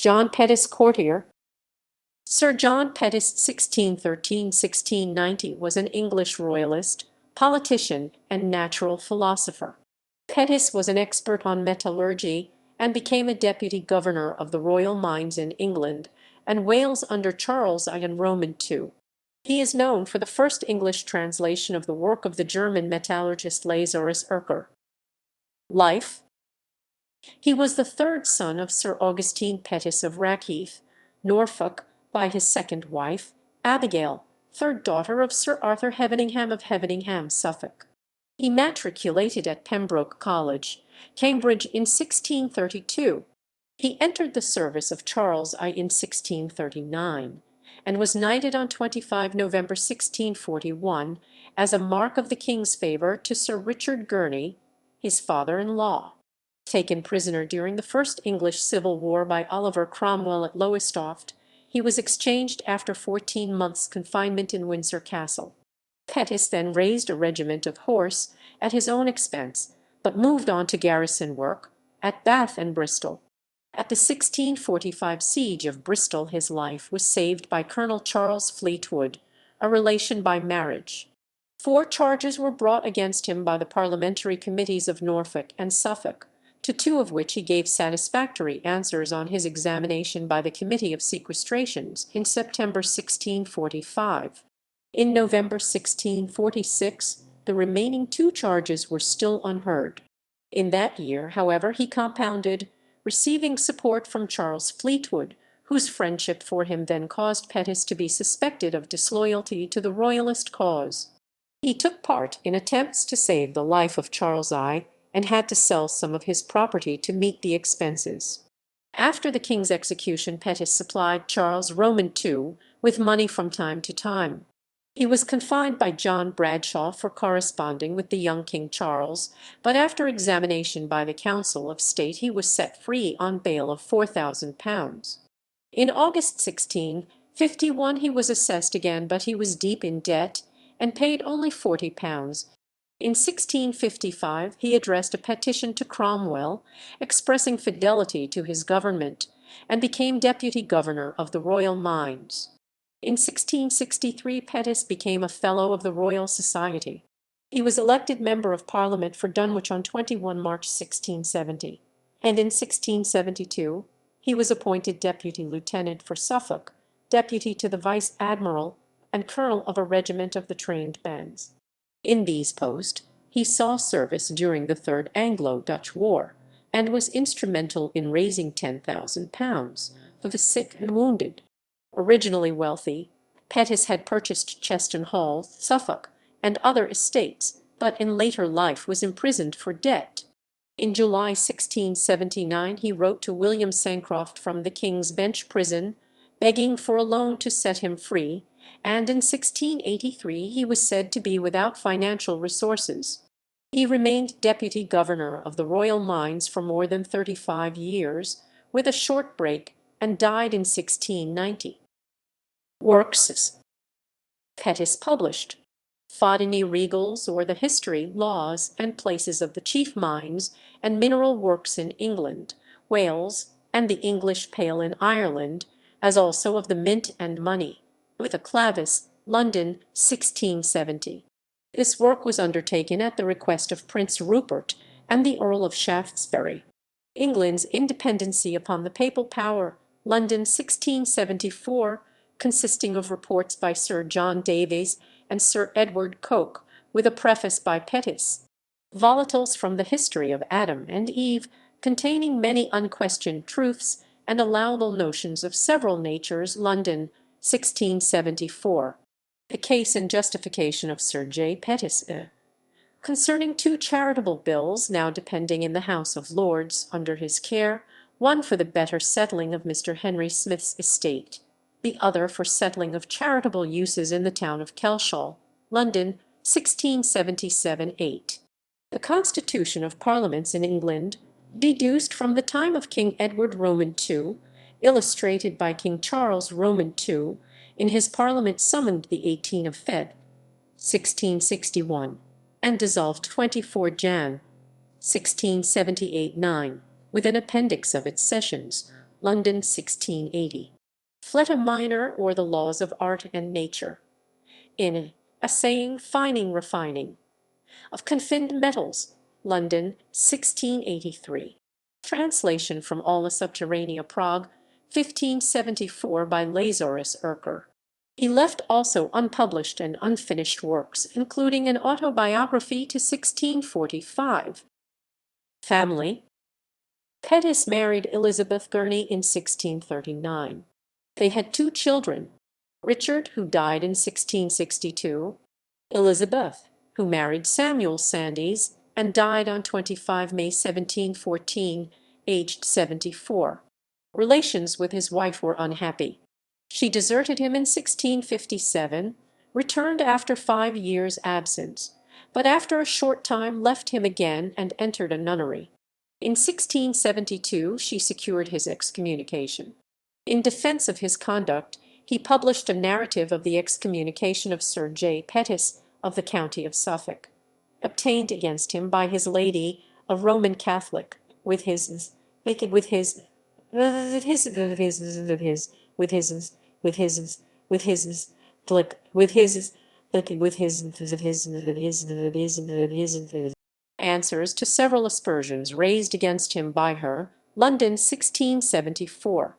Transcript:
John Pettus, courtier. Sir John Pettus (1613–1690) was an English royalist, politician, and natural philosopher. Pettus was an expert on metallurgy and became a deputy governor of the royal mines in England and Wales under Charles I and Roman II. He is known for the first English translation of the work of the German metallurgist Lazarus Ercker. Life. He was the third son of Sir Augustine Pettus of Rackheath, Norfolk, by his second wife, Abigail, third daughter of Sir Arthur Heveningham of Heveningham, Suffolk. He matriculated at Pembroke College, Cambridge in 1632. He entered the service of Charles I in 1639, and was knighted on 25 November 1641 as a mark of the king's favour to Sir Richard Gurney, his father-in-law. Taken prisoner during the First English Civil War by Oliver Cromwell at Lowestoft, he was exchanged after 14 months' confinement in Windsor Castle. Pettus then raised a regiment of horse at his own expense, but moved on to garrison work at Bath and Bristol. At the 1645 siege of Bristol his life was saved by Colonel Charles Fleetwood, a relation by marriage. 4 charges were brought against him by the parliamentary committees of Norfolk and Suffolk, to 2 of which he gave satisfactory answers on his examination by the Committee of Sequestrations in September 1645. In November 1646, the remaining 2 charges were still unheard. In that year, however, he compounded, receiving support from Charles Fleetwood, whose friendship for him then caused Pettus to be suspected of disloyalty to the royalist cause. He took part in attempts to save the life of Charles I, and had to sell some of his property to meet the expenses. After the king's execution, Pettus supplied Charles Roman II with money from time to time. He was confined by John Bradshaw for corresponding with the young King Charles, but after examination by the Council of State he was set free on bail of £4,000. In August 1651 he was assessed again, but he was deep in debt and paid only £40. In 1655 he addressed a petition to Cromwell, expressing fidelity to his government, and became deputy governor of the royal mines. In 1663 Pettus became a Fellow of the Royal Society. He was elected Member of Parliament for Dunwich on 21 March 1670, and in 1672 he was appointed Deputy Lieutenant for Suffolk, Deputy to the Vice Admiral, and Colonel of a regiment of the trained bands. In these posts he saw service during the Third Anglo-Dutch War, and was instrumental in raising £10,000 for the sick and wounded. Originally wealthy, Pettus had purchased Cheston Hall, Suffolk, and other estates, but in later life was imprisoned for debt. In July 1679 he wrote to William Sancroft from the King's Bench prison, begging for a loan to set him free, and in 1683 he was said to be without financial resources. He remained deputy governor of the royal mines for more than 35 years, with a short break, and died in 1690. Works. Pettus published Fodini Regals, or the History, Laws, and Places of the Chief Mines and Mineral Works in England, Wales, and the English Pale in Ireland, as also of the Mint and Money, with a clavis, London, 1670. This work was undertaken at the request of Prince Rupert and the Earl of Shaftesbury. England's Independency upon the Papal Power, London, 1674, consisting of reports by Sir John Davies and Sir Edward Coke, with a preface by Pettus. Volatiles from the History of Adam and Eve, containing many unquestioned truths and allowable notions of several natures, London, 1674. The Case and Justification of Sir J. Pettus, concerning 2 charitable bills now depending in the House of Lords under his care, one for the better settling of Mr. Henry Smith's estate, the other for settling of charitable uses in the town of Kelshall, London, 1677-8. The Constitution of Parliaments in England, deduced from the time of King Edward Roman II, illustrated by King Charles Roman II, in his Parliament summoned the 18th of Feb. 1661, and dissolved 24 Jan. 1678-9, with an appendix of its sessions, London 1680. Fleta Minor, or the Laws of Art and Nature. In Assaying, Fining, Refining of Confined Metals, London 1683. Translation from Alla Subterranea, Prague, 1574, by Lazarus Ercker. He left also unpublished and unfinished works, including an autobiography to 1645. Family. Pettus married Elizabeth Gurney in 1639. They had two children, Richard, who died in 1662, Elizabeth, who married Samuel Sandys and died on 25 May 1714, aged 74. Relations with his wife were unhappy. She deserted him in 1657, returned after 5 years' absence, but after a short time left him again and entered a nunnery. In 1672 she secured his excommunication. In defense of his conduct, he published a narrative of the excommunication of Sir J. Pettus of the county of Suffolk, obtained against him by his lady, a Roman Catholic, with his answers to several aspersions raised against him by her. London 1674.